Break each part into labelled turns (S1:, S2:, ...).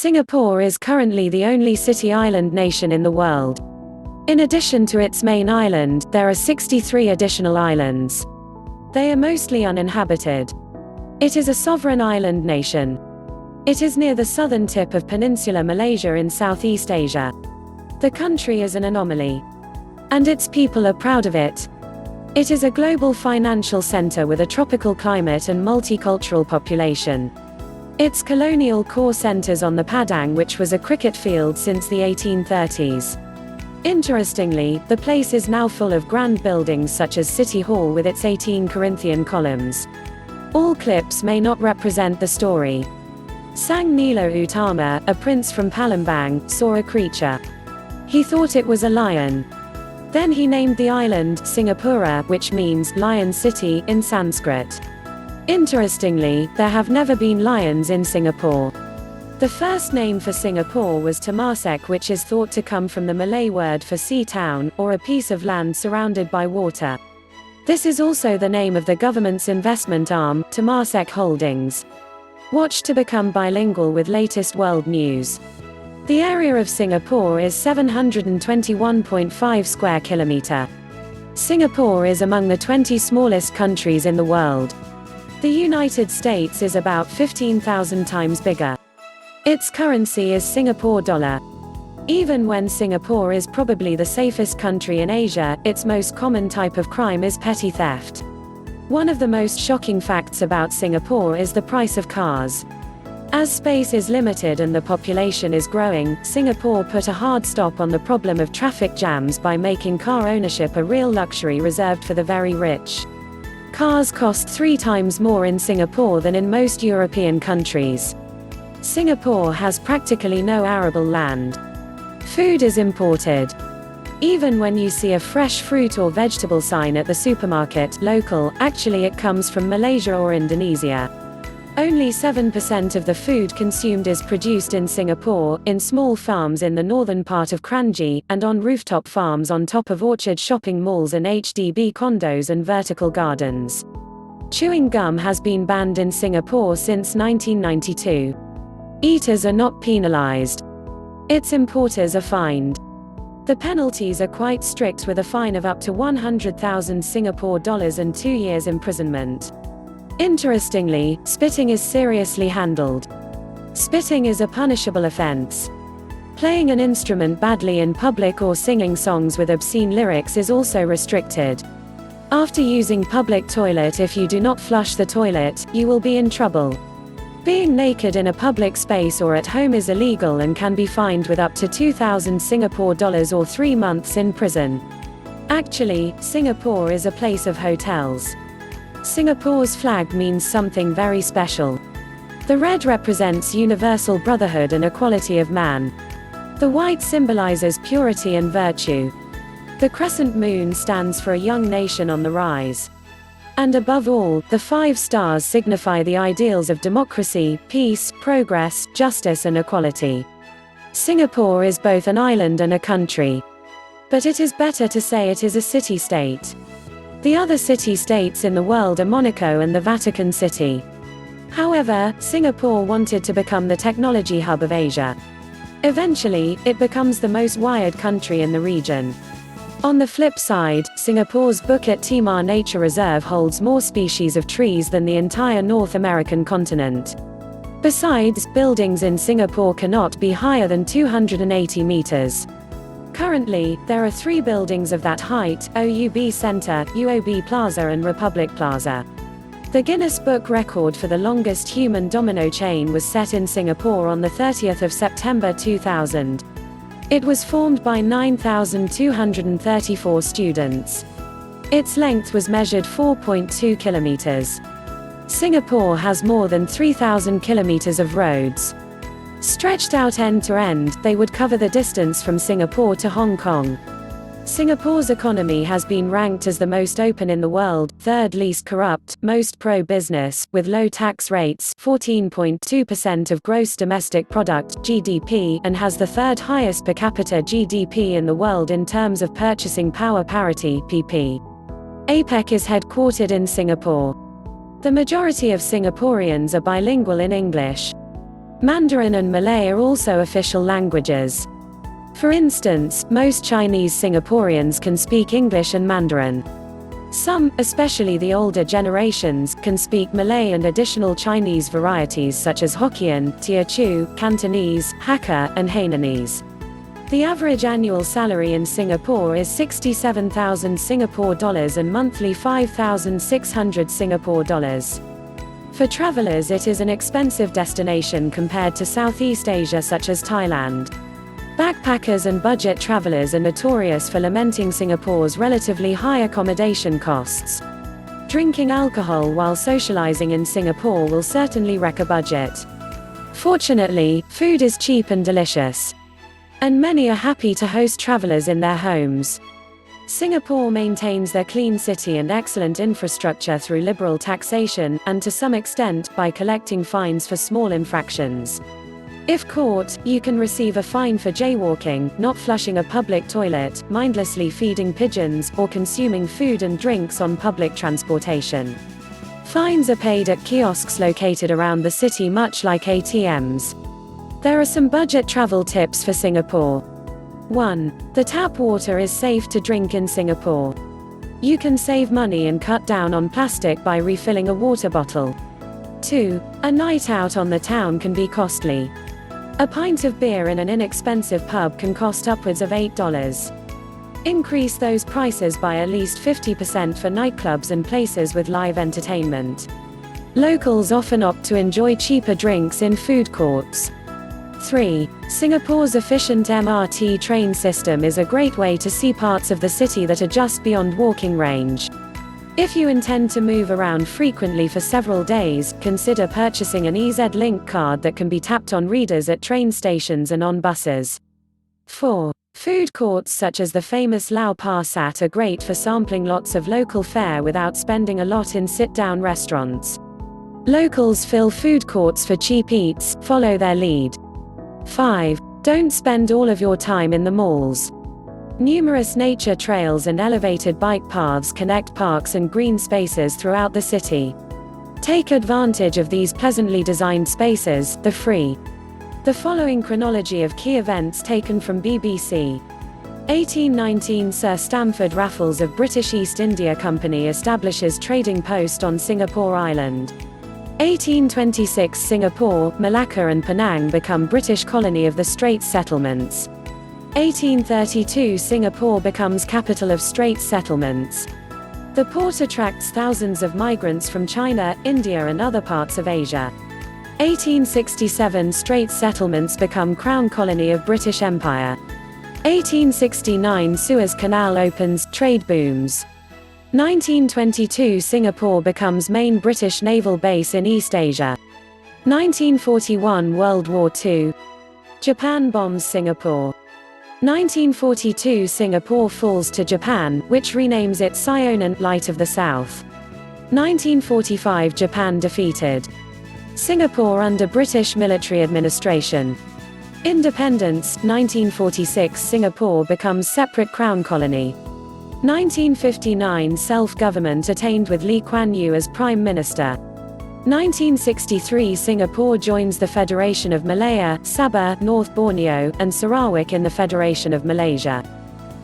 S1: Singapore is currently the only city-island nation in the world. In addition to its main island, there are 63 additional islands. They are mostly uninhabited. It is a sovereign island nation. It is near the southern tip of Peninsular Malaysia in Southeast Asia. The country is an anomaly. And its people are proud of it. It is a global financial center with a tropical climate and multicultural population. Its colonial core centers on the Padang, which was a cricket field since the 1830s. Interestingly, the place is now full of grand buildings such as City Hall with its 18 Corinthian columns. All clips may not represent the story. Sang Nila Utama, a prince from Palembang, saw a creature. He thought it was a lion. Then he named the island Singapura, which means lion city in Sanskrit. Interestingly, there have never been lions in Singapore. The first name for Singapore was Temasek, which is thought to come from the Malay word for sea town, or a piece of land surrounded by water. This is also the name of the government's investment arm, Temasek Holdings. Watch to become bilingual with latest world news. The area of Singapore is 721.5 square kilometer. Singapore is among the 20 smallest countries in the world. The United States is about 15,000 times bigger. Its currency is Singapore dollar. Even when Singapore is probably the safest country in Asia, its most common type of crime is petty theft. One of the most shocking facts about Singapore is the price of cars. As space is limited and the population is growing, Singapore put a hard stop on the problem of traffic jams by making car ownership a real luxury reserved for the very rich. Cars cost 3 times more in Singapore than in most European countries. Singapore has practically no arable land. Food is imported. Even when you see a fresh fruit or vegetable sign at the supermarket, local, actually it comes from Malaysia or Indonesia. Only 7% of the food consumed is produced in Singapore, in small farms in the northern part of Kranji, and on rooftop farms on top of orchard shopping malls and HDB condos and vertical gardens. Chewing gum has been banned in Singapore since 1992. Eaters are not penalized. Its importers are fined. The penalties are quite strict, with a fine of up to 100,000 Singapore dollars and 2 years imprisonment. Interestingly, spitting is seriously handled. Spitting is a punishable offense. Playing an instrument badly in public or singing songs with obscene lyrics is also restricted. After using public toilet, if you do not flush the toilet, you will be in trouble. Being naked in a public space or at home is illegal and can be fined with up to 2,000 Singapore dollars or 3 months in prison. Actually, Singapore is a place of hotels. Singapore's flag means something very special. The red represents universal brotherhood and equality of man. The white symbolizes purity and virtue. The crescent moon stands for a young nation on the rise. And above all, the 5 stars signify the ideals of democracy, peace, progress, justice and equality. Singapore is both an island and a country. But it is better to say it is a city-state. The other city-states in the world are Monaco and the Vatican City. However, Singapore wanted to become the technology hub of Asia. Eventually, it becomes the most wired country in the region. On the flip side, Singapore's Bukit Timah Nature Reserve holds more species of trees than the entire North American continent. Besides, buildings in Singapore cannot be higher than 280 meters. Currently, there are 3 buildings of that height: OUB Center, UOB Plaza and Republic Plaza. The Guinness Book record for the longest human domino chain was set in Singapore on the 30th of September 2000. It was formed by 9,234 students. Its length was measured 4.2 kilometers. Singapore has more than 3,000 kilometers of roads. Stretched out end to end, they would cover the distance from Singapore to Hong Kong. Singapore's economy has been ranked as the most open in the world, 3rd least corrupt, most pro-business, with low tax rates, 14.2% of gross domestic product (GDP), and has the 3rd highest per capita GDP in the world in terms of purchasing power parity (PP). APEC is headquartered in Singapore. The majority of Singaporeans are bilingual in English. Mandarin and Malay are also official languages. For instance, most Chinese Singaporeans can speak English and Mandarin. Some, especially the older generations, can speak Malay and additional Chinese varieties such as Hokkien, Teochew, Cantonese, Hakka, and Hainanese. The average annual salary in Singapore is 67,000 Singapore dollars and monthly 5,600 Singapore dollars. For travelers, it is an expensive destination compared to Southeast Asia such as Thailand. Backpackers and budget travelers are notorious for lamenting Singapore's relatively high accommodation costs. Drinking alcohol while socializing in Singapore will certainly wreck a budget. Fortunately, food is cheap and delicious. And many are happy to host travelers in their homes. Singapore maintains their clean city and excellent infrastructure through liberal taxation, and to some extent, by collecting fines for small infractions. If caught, you can receive a fine for jaywalking, not flushing a public toilet, mindlessly feeding pigeons, or consuming food and drinks on public transportation. Fines are paid at kiosks located around the city, much like ATMs. There are some budget travel tips for Singapore. 1. The tap water is safe to drink in Singapore. You can save money and cut down on plastic by refilling a water bottle. 2. A night out on the town can be costly. A pint of beer in an inexpensive pub can cost upwards of $8. Increase those prices by at least 50% for nightclubs and places with live entertainment. Locals often opt to enjoy cheaper drinks in food courts. 3. Singapore's efficient MRT train system is a great way to see parts of the city that are just beyond walking range. If you intend to move around frequently for several days, consider purchasing an EZ Link card that can be tapped on readers at train stations and on buses. 4. Food courts such as the famous Lau Pa Sat are great for sampling lots of local fare without spending a lot in sit-down restaurants. Locals fill food courts for cheap eats, follow their lead. 5. Don't spend all of your time in the malls. Numerous nature trails and elevated bike paths connect parks and green spaces throughout the city. Take advantage of these pleasantly designed spaces. The following chronology of key events taken from BBC. 1819 Sir Stamford Raffles of British East India Company establishes trading post on Singapore Island. 1826 Singapore, Malacca and Penang become British colony of the Straits Settlements. 1832 Singapore becomes capital of Straits settlements. The port attracts thousands of migrants from China, India and other parts of Asia. 1867 Straits settlements become Crown colony of British Empire. 1869 Suez Canal opens, trade booms. 1922 Singapore becomes main British naval base in East Asia. 1941 World War II. Japan bombs Singapore. 1942 Singapore falls to Japan, which renames it Sionan, Light of the South. 1945 Japan defeated. Singapore under British military administration. Independence, 1946 Singapore becomes separate Crown colony. 1959 self-government attained with Lee Kuan Yew as Prime Minister. 1963 Singapore joins the Federation of Malaya, Sabah, North Borneo, and Sarawak in the Federation of Malaysia.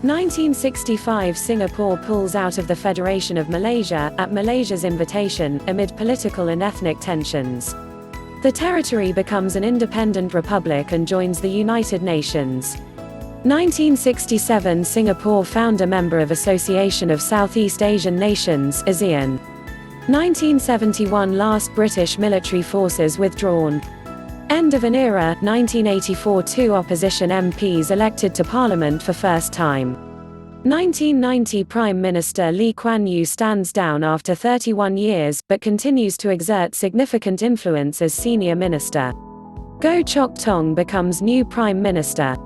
S1: 1965 Singapore pulls out of the Federation of Malaysia, at Malaysia's invitation, amid political and ethnic tensions. The territory becomes an independent republic and joins the United Nations. 1967 Singapore found a member of Association of Southeast Asian Nations, ASEAN. 1971 Last British military forces withdrawn. End of an era, 1984 Two opposition MPs elected to Parliament for first time. 1990 Prime Minister Lee Kuan Yew stands down after 31 years, but continues to exert significant influence as senior minister. Goh Chok Tong becomes new Prime Minister.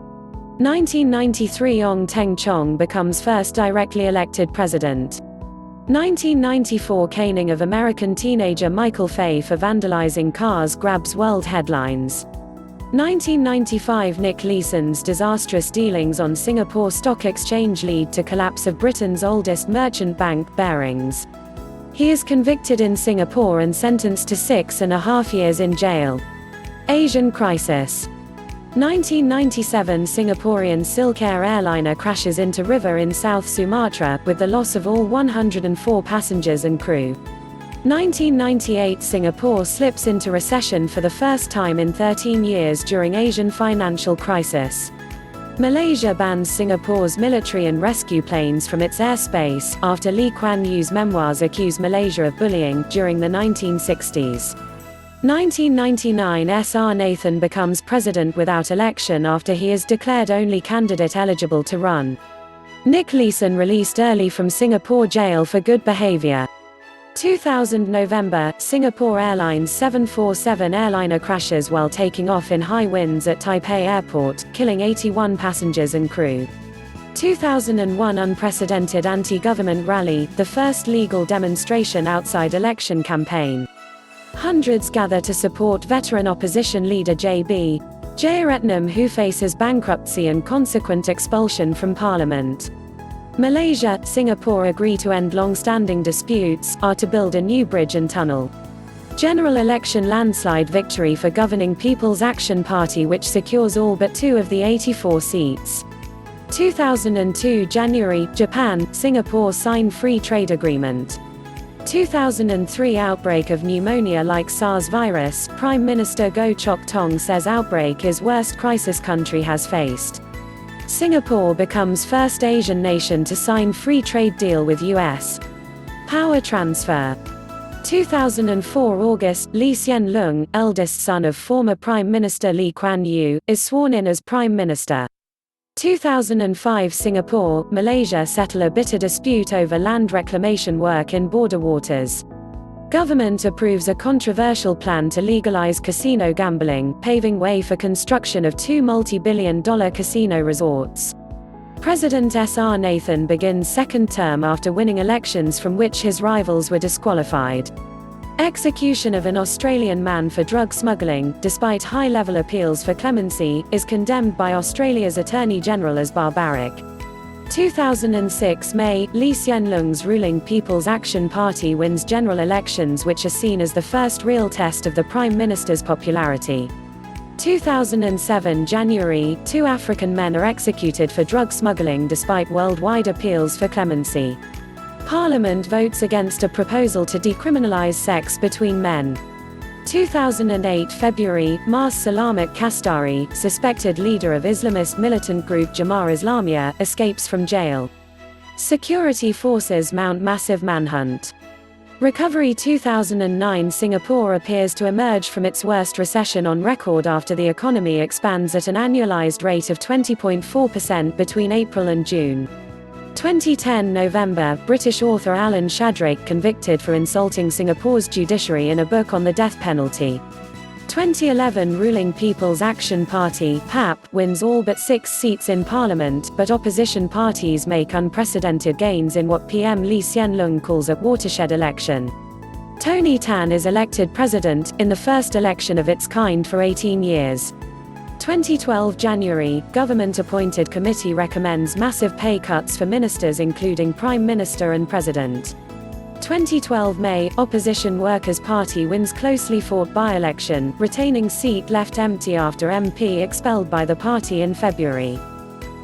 S1: 1993 Ong Teng Cheong becomes first directly elected president. 1994 caning of American teenager Michael Fay for vandalizing cars grabs world headlines. 1995 Nick Leeson's disastrous dealings on Singapore Stock Exchange lead to collapse of Britain's oldest merchant bank, Barings. He is convicted in Singapore and sentenced to 6.5 years in jail. Asian crisis. 1997 Singaporean Silkair airliner crashes into river in South Sumatra, with the loss of all 104 passengers and crew. 1998 Singapore slips into recession for the first time in 13 years during Asian financial crisis. Malaysia bans Singapore's military and rescue planes from its airspace, after Lee Kuan Yew's memoirs accuse Malaysia of bullying, during the 1960s. 1999 S.R. Nathan becomes president without election after he is declared only candidate eligible to run. Nick Leeson released early from Singapore jail for good behavior. 2000 November, Singapore Airlines 747 airliner crashes while taking off in high winds at Taipei Airport, killing 81 passengers and crew. 2001 Unprecedented anti-government rally, the first legal demonstration outside election campaign. Hundreds gather to support veteran opposition leader J.B. Jeyaretnam, who faces bankruptcy and consequent expulsion from parliament. Malaysia, Singapore agree to end long-standing disputes, are to build a new bridge and tunnel. General election landslide victory for governing People's Action Party, which secures all but 2 of the 84 seats. 2002 January, Japan, Singapore sign free trade agreement. 2003 outbreak of pneumonia like SARS virus, Prime Minister Goh Chok Tong says outbreak is worst crisis country has faced. Singapore becomes first Asian nation to sign free trade deal with US. Power transfer. 2004 August, Lee Hsien Loong, eldest son of former Prime Minister Lee Kuan Yew, is sworn in as Prime Minister. 2005 Singapore, Malaysia settle a bitter dispute over land reclamation work in border waters. Government approves a controversial plan to legalize casino gambling, paving way for construction of 2 multi-billion-dollar casino resorts. President S.R. Nathan begins second term after winning elections from which his rivals were disqualified. Execution of an Australian man for drug smuggling, despite high-level appeals for clemency, is condemned by Australia's Attorney General as barbaric. 2006 May, Lee Hsien Loong's ruling People's Action Party wins general elections, which are seen as the first real test of the Prime Minister's popularity. 2007 January, 2 African men are executed for drug smuggling despite worldwide appeals for clemency. Parliament votes against a proposal to decriminalize sex between men. 2008 February, Mas Salamat Kastari, suspected leader of Islamist militant group Jamaah Islamiyah, escapes from jail. Security forces mount massive manhunt. Recovery 2009 Singapore appears to emerge from its worst recession on record after the economy expands at an annualized rate of 20.4% between April and June. 2010 November, British author Alan Shadrake convicted for insulting Singapore's judiciary in a book on the death penalty. 2011 ruling People's Action Party (PAP) wins all but 6 seats in parliament, but opposition parties make unprecedented gains in what PM Lee Hsien Loong calls a watershed election. Tony Tan is elected president, in the first election of its kind for 18 years. 2012 January, government-appointed committee recommends massive pay cuts for ministers including Prime Minister and President. 2012 May, Opposition Workers' Party wins closely fought by-election, retaining seat left empty after MP expelled by the party in February.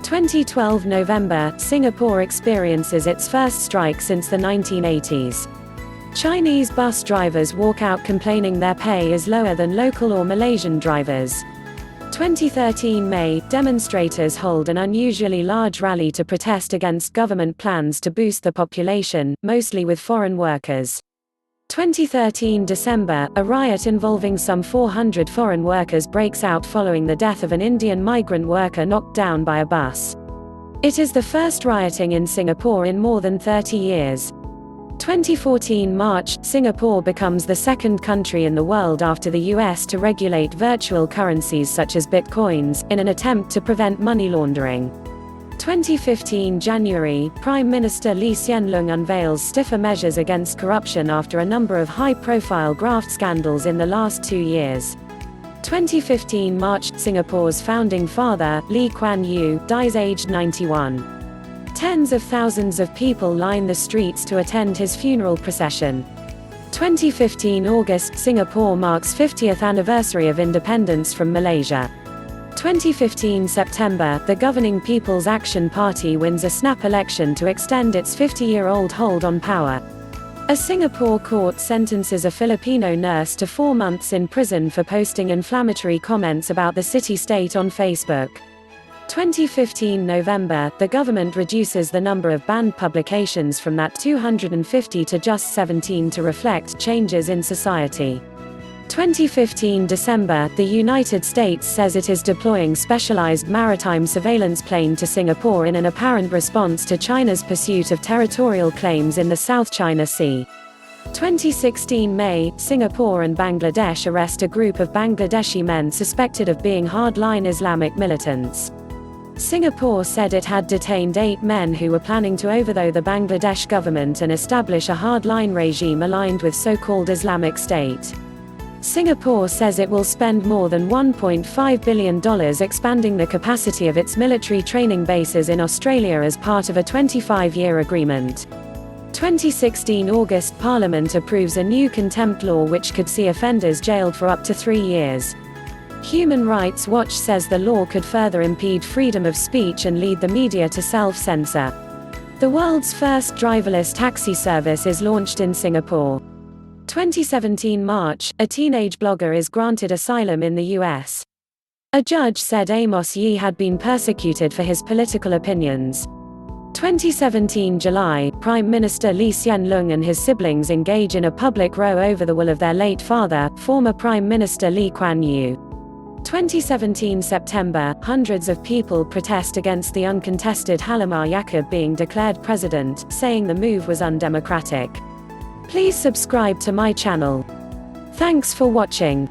S1: 2012 November, Singapore experiences its first strike since the 1980s. Chinese bus drivers walk out complaining their pay is lower than local or Malaysian drivers. 2013 May, demonstrators hold an unusually large rally to protest against government plans to boost the population, mostly with foreign workers. 2013 December, a riot involving some 400 foreign workers breaks out following the death of an Indian migrant worker knocked down by a bus. It is the first rioting in Singapore in more than 30 years. 2014 March, Singapore becomes the second country in the world after the US to regulate virtual currencies such as bitcoins, in an attempt to prevent money laundering. 2015 January, Prime Minister Lee Hsien Loong unveils stiffer measures against corruption after a number of high-profile graft scandals in the last 2 years. 2015 March, Singapore's founding father, Lee Kuan Yew, dies aged 91. Tens of thousands of people line the streets to attend his funeral procession. 2015 August, Singapore marks 50th anniversary of independence from Malaysia. 2015 September, the governing People's Action Party wins a snap election to extend its 50-year-old hold on power. A Singapore court sentences a Filipino nurse to 4 months in prison for posting inflammatory comments about the city-state on Facebook. 2015 November, the government reduces the number of banned publications from that 250 to just 17 to reflect changes in society. 2015 December, the United States says it is deploying specialized maritime surveillance plane to Singapore in an apparent response to China's pursuit of territorial claims in the South China Sea. 2016 May, Singapore and Bangladesh arrest a group of Bangladeshi men suspected of being hardline Islamic militants. Singapore said it had detained 8 men who were planning to overthrow the Bangladesh government and establish a hardline regime aligned with so-called Islamic State. Singapore says it will spend more than $1.5 billion expanding the capacity of its military training bases in Australia as part of a 25-year agreement. 2016 August, Parliament approves a new contempt law which could see offenders jailed for up to 3 years. Human Rights Watch says the law could further impede freedom of speech and lead the media to self-censor. The world's first driverless taxi service is launched in Singapore. 2017 March, a teenage blogger is granted asylum in the US. A judge said Amos Yee had been persecuted for his political opinions. 2017 July, Prime Minister Lee Hsien Loong and his siblings engage in a public row over the will of their late father, former Prime Minister Lee Kuan Yew. 2017 September, hundreds of people protest against the uncontested Halimah Yacob being declared president, saying the move was undemocratic. Please subscribe to my channel. Thanks for watching.